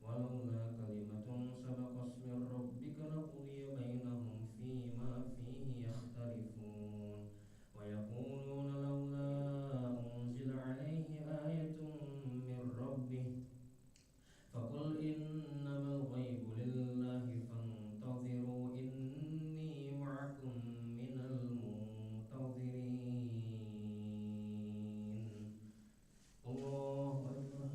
ولولا كلمة سبقت من ربك لقضي بينهم فيما فيه يختلفون ويقولون لولا أنزل عليه آية من ربه فقل إنما الغيب لله فانتظروا إني معكم من المنتظرين. الله أكبر.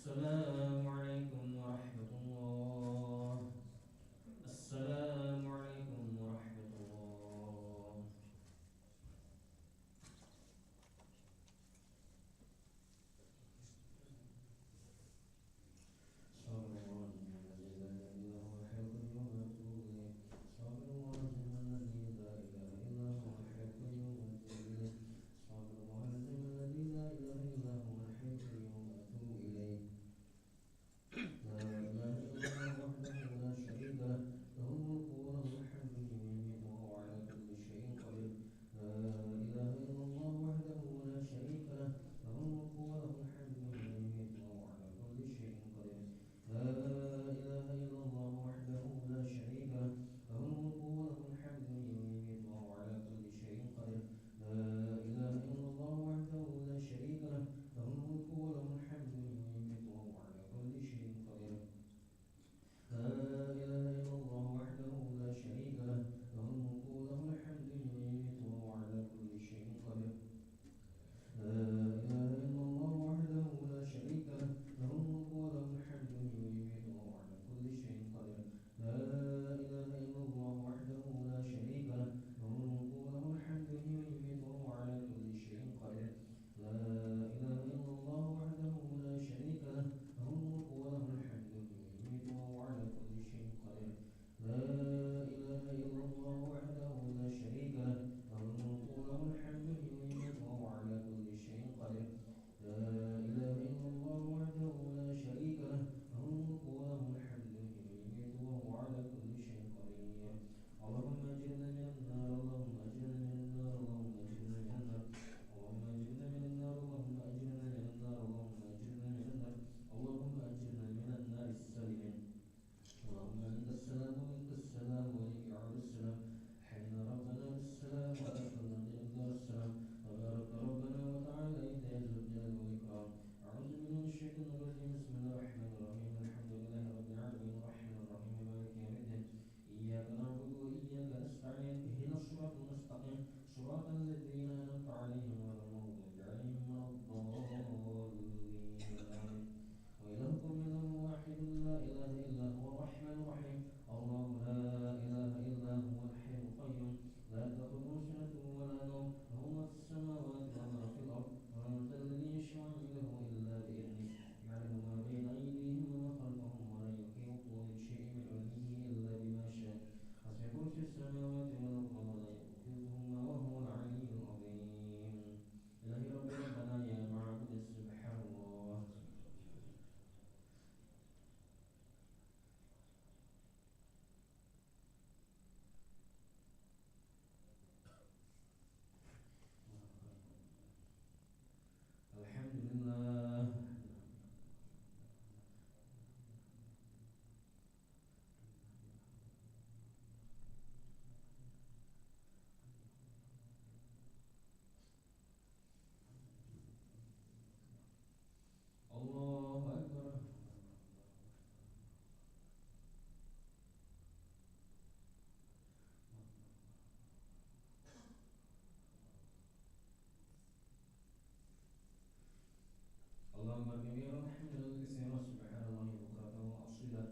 السلام عليكم ورحمة الله. السلام عليكم ورحمة الله. صبر الواجب الذي لا إله إلا هو الحي القيوم وأتوب إليه. صبر الواجب الذي لا إله إلا هو الحي القيوم وأتوب إليه. صبر الواجب الذي لا إله إلا هو الحي القيوم وأتوب إليه. لا إله إلا الله وحده لا شريك له، له الملك وله الحمد يحيي وهو على كل شيء قدير. لا إله إلا الله وحده لا شريك له، له الملك وله الحمد يحيي وهو على كل شيء قدير. لا إله إلا الله وحده لا شريك له، له الملك وله الحمد يحيي وهو على كل شيء قدير. لا إله إلا الله وحده لا شريك له، له الملك وله الحمد يحيي وهو على كل شيء قدير. لا إله إلا الله وحده لا شريك له، له الملك وله الحمد يحيي وهو على كل شيء قدير. لا إله إلا الله وحده لا شريك له، له الملك وله الحمد يحيي وهو على كل شيء قدير. لا إله إلا الله وحده لا شريك له، له الملك وله الحمد يحيي وهو على كل شيء قدير. لا إله إلا الله وحده لا شريك له، له الملك وله الحمد يحيي وهو على كل شيء قدير. لا إله إلا الله وحده لا شريك له، له الملك وله الحمد يحيي وهو على كل شيء قدير. لا إله إلا الله وحده لا شريك له، له الملك وله الحمد يحيي وهو على كل شيء قدير. اللهم أجرنا من النار، اللهم أجرنا من النار، اللهم أجرنا من النار، اللهم أجرنا من النار، اللهم أجرنا من النار، اللهم أجرنا من النار، اللهم أجرنا من النار السالمين. اللهم أنت السلام ومنك السلام وإليك يعود السلام. حينا ربنا بالسلام وأدخلنا الجنة دار السلام. تبارك ربنا وتعالى يا ذا الجلال والإكرام. أعوذ بالله من الشيطان الرجيم. بسم الله الرحمن الرحيم. الحمد لله رب العالمين الرحمن الرحيم مالك يوم الدين. إياك نعبد وإياك نستعين. اهدنا الصراط المستقيم، صراط الذين أنعمت عليهم غير المغضوب عليهم ولا الضالين. آمين. وإلهكم إله واحد لا إله إلا هو الرحمن الرحيم. الله لا إله إلا هو الحي القيوم، لا تأخذه سنة ولا نوم، له ما في السماوات وما في الأرض. من ذا الذي يشفع عنده إلا بإذنه، يعلم ما بين أيديهم وما خلفهم، ولا يحيطون بشيء من علمه إلا بما شاء. وسع كرسي السماوات والأرض ولا يؤوده وهو العلي العظيم. إلهي رب ربنا يا معبود سبحان الله. الحمد لله. الله أكبر. الله أكبر كبيرا، الحمد لله كثيرا، سبحان الله بكرة وأصيلا.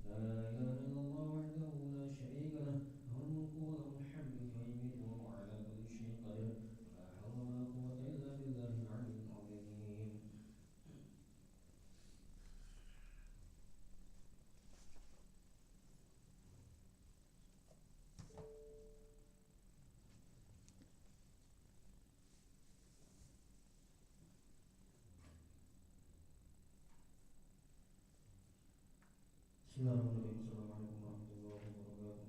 لا إله إلا الله وحده لا شريك له، له الملك وله الحمد يحيي وهو على كل شيء قدير. ولا حول ولا قوة إلا بالله العلي العظيم. بسم الله الرحمن الرحيم. السلام عليكم ورحمة الله وبركاته.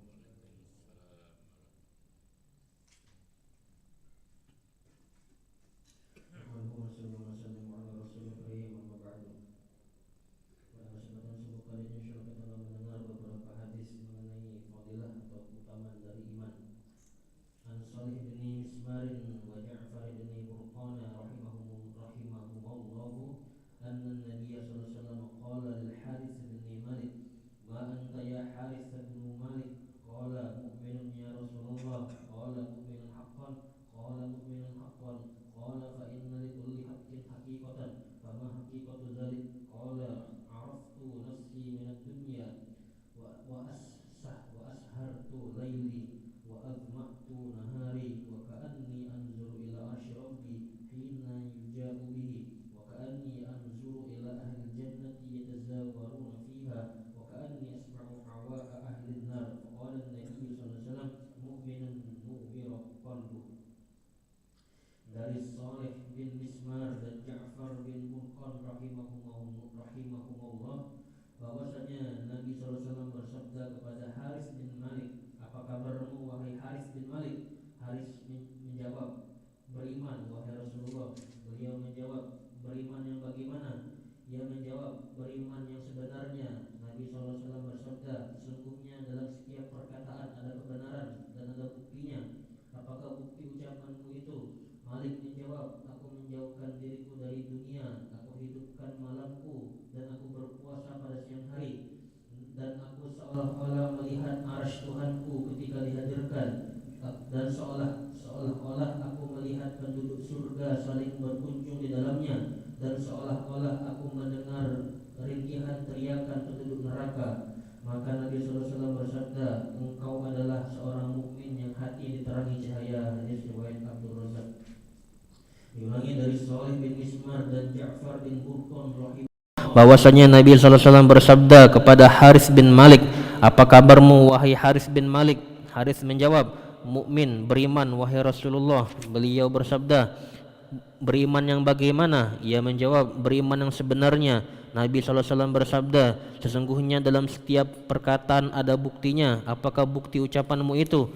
نحمده ونصلي ونسلم على رسول الكريم. أما بعد. Pada kesempatan sebelum kali ini insya Allah kita akan mendengar beberapa hadis mengenai fadilah atau keutamaan dari iman. An Salih bin Mismarin wa Ja'far bin Burqana rahimahumallahu anna an-nabiy sallallahu alaihi wasallam qala lil Harith bin Malik, ma anta ya Harith bin Malik? Qala mu'minun ya Rasulullah. Qala mu'minun haqqan. Qala mu'minun haqqan. Qala fa inna li kulli haqqin haqiqatan. Fama haqiqatu dzalik? Qala ashartu laili wa azma'tu nahari wa ka'anni anzuru ila arsy rabbi hina yuja'u bihi wa ka'anni anzuru ila ahli jannati yatazawaruna fiha wa ka'anni asma'u hawa'a ahli an-nar. Qala an-nabiy sallallahu alaihi wasallam mu'minun mu'mira qalbu. Dari Saleh bin Mismar dan Ja'far bin Murqan rahimahumullah bahwasanya Nabi SAW bersabda kepada Haris bin Malik, apa kabarmu wahai Haris bin Malik? Haris menjawab, beriman wahai Rasulullah. Beliau menjawab, beriman yang bagaimana? Ia menjawab, beriman yang sebenarnya. Nabi SAW bersabda, sesungguhnya dalam setiap perkataan ada kebenaran dan ada buktinya. Apakah bukti ucapanmu itu? Malik menjawab, aku menjauhkan diriku dari dunia, aku hidupkan malamku, dan aku berpuasa pada siang hari, dan aku seolah-olah melihat arsy Tuhanku ketika dihadirkan, dan seolah-olah aku melihat penduduk surga saling berkunjung di dalamnya, dan seolah-olah aku mendengar rintihan teriakan penduduk neraka. Maka Nabi SAW bersabda, engkau adalah seorang mukmin yang hati diterangi cahaya. Hadis riwayat Abdul Razak. Diulangi dari Saleh bin Mismar dan Ja'far bin Burqan bahwasanya Nabi SAW bersabda kepada Haris bin Malik, apa kabarmu wahai Haris bin Malik? Haris menjawab, mukmin, beriman wahai Rasulullah. Beliau bersabda, beriman yang bagaimana? Ia menjawab, beriman yang sebenarnya. Nabi SAW bersabda, sesungguhnya dalam setiap perkataan ada buktinya. Apakah bukti ucapanmu itu?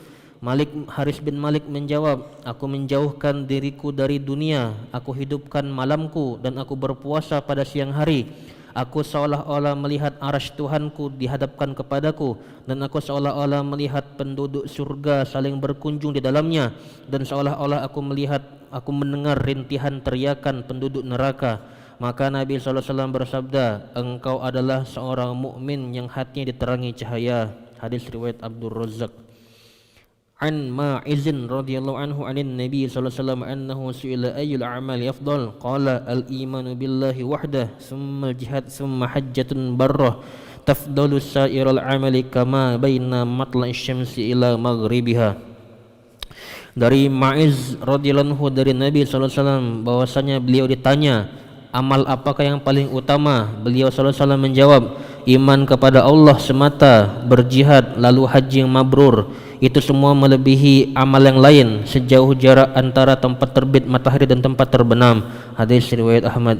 Haris bin Malik menjawab, aku menjauhkan diriku dari dunia, aku hidupkan malamku, dan aku berpuasa pada siang hari. Aku seolah-olah melihat arsy Tuhanku dihadapkan kepadaku, dan aku seolah-olah melihat penduduk surga saling berkunjung di dalamnya, dan seolah-olah aku mendengar rintihan teriakan penduduk neraka. Maka Nabi SAW bersabda, engkau adalah seorang mukmin yang hatinya diterangi cahaya. Hadis riwayat Abdul Razak. An Ma'izin radhiyallahu anhu anin Nabi sallallahu alaihi wasallam annahu su'ila ayyul a'mali afdal qala al-imanu billahi wahdah thumma al-jihad thumma hajjatun barrah tafdalu sa'iral amali kama baina matla'i syamsi ila maghribiha. Dari Ma'iz radhiyallahu anhu dari Nabi sallallahu alaihi wasallam bahwasanya beliau ditanya, amal apakah yang paling utama? Beliau sallallahu alaihi wasallam menjawab, iman kepada Allah semata, berjihad, lalu haji yang mabrur. Itu semua melebihi amal yang lain sejauh jarak antara tempat terbit matahari dan tempat terbenam. Hadis riwayat Ahmad.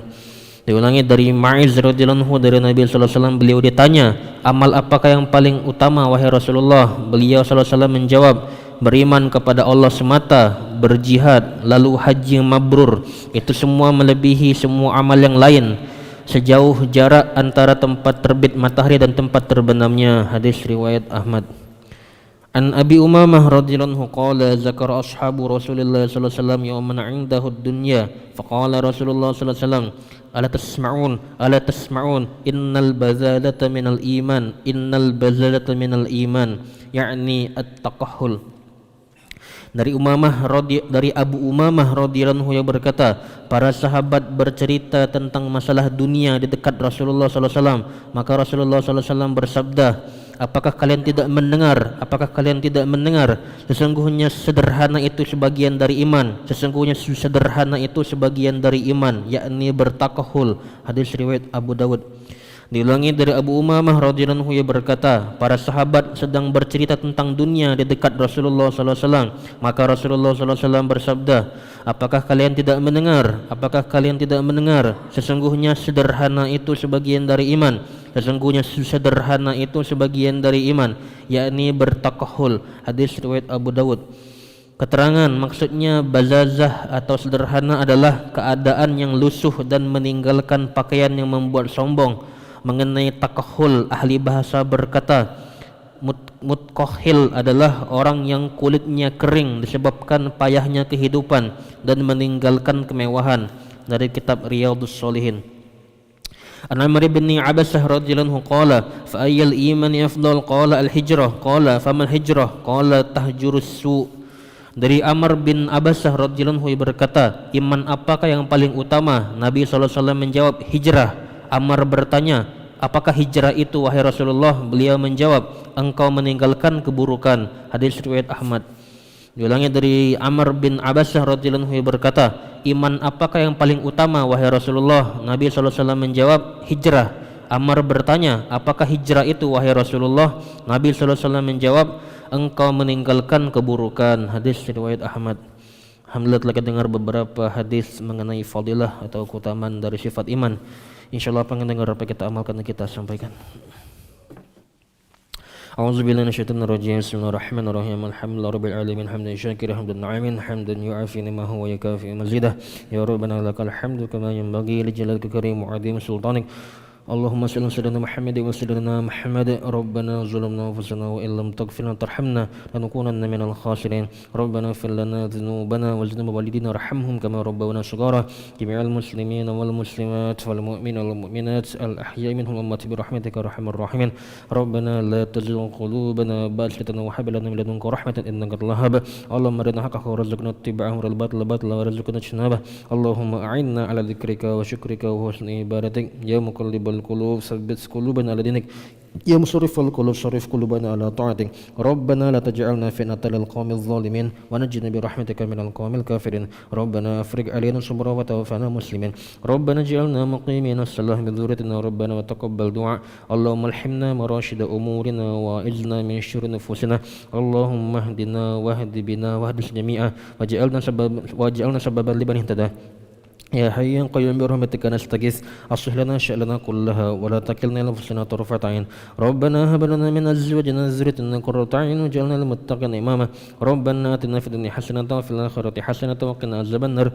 Diulangi dari Ma'iz radhiyallahu anhu dari Nabi sallallahu alaihi wasallam, beliau ditanya, amal apakah yang paling utama wahai Rasulullah? Beliau sallallahu alaihi wasallam menjawab, beriman kepada Allah semata, berjihad, lalu haji yang mabrur. Itu semua melebihi semua amal yang lain sejauh jarak antara tempat terbit matahari dan tempat terbenamnya. Hadis riwayat Ahmad. An Abi Umamah radhiyallahu anhu qala zakara ashabu Rasulillah sallallahu alaihi wasallam yawman 'indahu ad-dunya faqala Rasulullah sallallahu alaihi wasallam ala tasma'un innal bazalata minal iman yakni at-taqahhul. Dari Abu Umamah radhiyallahu anhu yang berkata, para sahabat bercerita tentang masalah dunia di dekat Rasulullah sallallahu alaihi wasallam. Maka Rasulullah sallallahu alaihi wasallam bersabda, apakah kalian tidak mendengar? Sesungguhnya sederhana itu sebagian dari iman, yakni bertakahul. Hadis riwayat Abu Dawud. Diulangi dari Abu Umamah radhiyallahu anhu, ia berkata, para sahabat sedang bercerita tentang dunia di dekat Rasulullah sallallahu alaihi wasallam. Maka Rasulullah sallallahu alaihi wasallam bersabda, apakah kalian tidak mendengar? Sesungguhnya sederhana itu sebagian dari iman, yakni bertakahul. Hadis riwayat Abu Dawud. Keterangan maksudnya bazazah atau sederhana adalah keadaan yang lusuh dan meninggalkan pakaian yang membuat sombong. Mengenai takahul, ahli bahasa berkata, mutqahil adalah orang yang kulitnya kering disebabkan payahnya kehidupan dan meninggalkan kemewahan. Dari kitab Riyadhus Shalihin. An Amr bin Abasah radhiyallahu anhu qala fa ayyul imani afdal qala al-hijrah qala faman hijrah qala tahjurus su. Dari Amr bin Abasah radhiyallahu anhu berkata, iman apakah yang paling utama? Nabi SAW menjawab, hijrah. Amr bertanya, apakah hijrah itu wahai Rasulullah? Beliau menjawab, engkau meninggalkan keburukan. Hadis riwayat Ahmad. Diulangi dari Amr bin Abbasah radhiyallahu anhu berkata, iman apakah yang paling utama wahai Rasulullah? Nabi SAW menjawab, hijrah. Amr bertanya, apakah hijrah itu wahai Rasulullah? Nabi SAW menjawab, engkau meninggalkan keburukan. Hadis riwayat Ahmad. Alhamdulillah telah kita dengar beberapa hadis mengenai fadilah atau keutamaan dari sifat iman. Insyaallah apa yang dengar apa kita amalkan dan kita sampaikan. A'udzubillahi minasyaitonir rajim. Bismillahirrahmanirrahim. Alhamdulillahirabbil alamin hamdan syakiran hamdan na'imin hamdan yu'afi ni'amahu wa yukafi mazidah. Ya rabbana lakal hamdu kama yanbaghi li jalalika karim wa 'azimi sultanik. اللهم صل على سيدنا محمد وسيدنا محمد ربنا ظلمنا انفسنا وان لم تغفر لنا وترحمنا لنكونن من الخاسرين ربنا اغفر لنا ذنوبنا وذنوب والدينا وارحمهم كما ربونا صغارا جميع المسلمين والمسلمات والمؤمنين والمؤمنات الاحياء منهم والاموات برحمتك يا ارحم الراحمين ربنا لا تزغ قلوبنا بعد إذ هديتنا وهب لنا من لدنك رحمة إنك أنت الوهاب اللهم أرنا حقك وارزقنا اتباعه والباطل باطلا وارزقنا اجتنابه اللهم أعنا على ذكرك وشكرك وحسن عبادتك يا مقلب القلوب ثبت قلوبنا على دينك يا مصرف القلوب صرف قلوبنا على طاعتك ربنا لا تجعلنا فتنة للقوم الظالمين ونجنا برحمتك من القوم الكافرين ربنا افرج علينا صبرا وتوفنا مسلمين ربنا اجعلنا مقيمين الصلاة من ذريتنا ربنا وتقبل دعاء اللهم الحمنا مراشد امورنا واعذنا من شر نفوسنا اللهم اهدنا واهد بنا واهدنا جميعا واجعلنا سببا لمن اهتدى يا حي يا قيوم برحمتك نستغيث أصلح لنا شأننا كلها ولا تكلنا إلى أنفسنا طرفة عين ربنا هب لنا من أزواجنا وذريتنا قرة أعين واجعلنا للمتقين إماما ربنا آتنا في الدنيا حسنة وفي الآخرة حسنة وقنا عذاب النار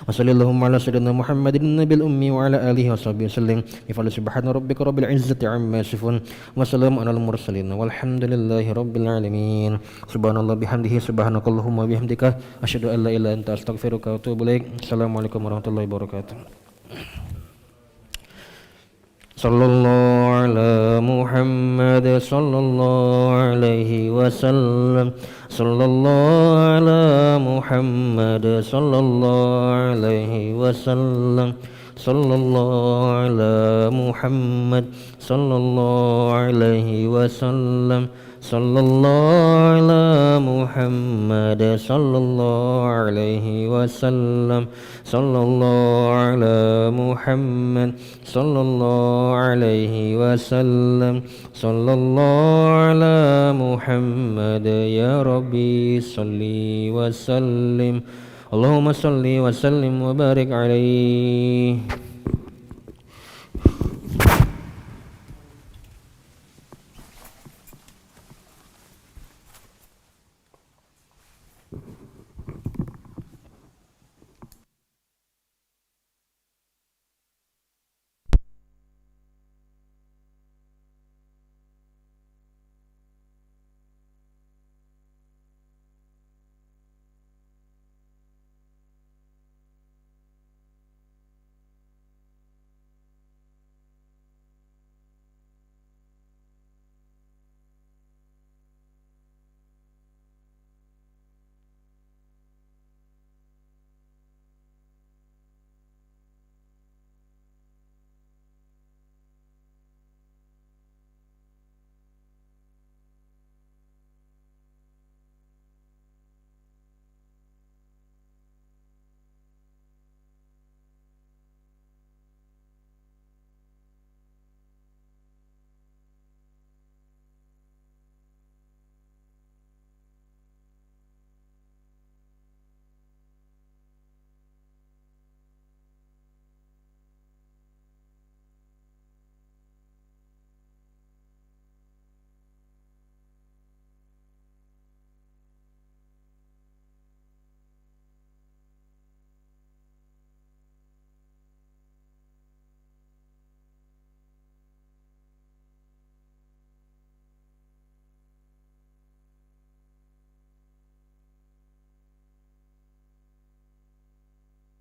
وصلى اللهم على سيدنا محمد النبي الأمي وعلى آله وصحبه وسلم بفضل سبحان ربك رب العزة عما يصفون وسلام على المرسلين والحمد لله رب العالمين سبحان الله بحمده سبحانك اللهم وبحمدك أشهد أن لا إله إلا أنت أستغفرك وأتوب إليك السلام عليكم ورحمة الله وبركاته صلى الله على محمد صلى الله عليه وسلم صلى الله على محمد صلى الله عليه وسلم صلى الله على محمد صلى الله عليه وسلم صلى الله على محمد صلى الله عليه وسلم صلى الله على محمد صلى الله عليه وسلم صلى الله على محمد يا ربي صل وسلم اللهم صل وسلم وبارك عليه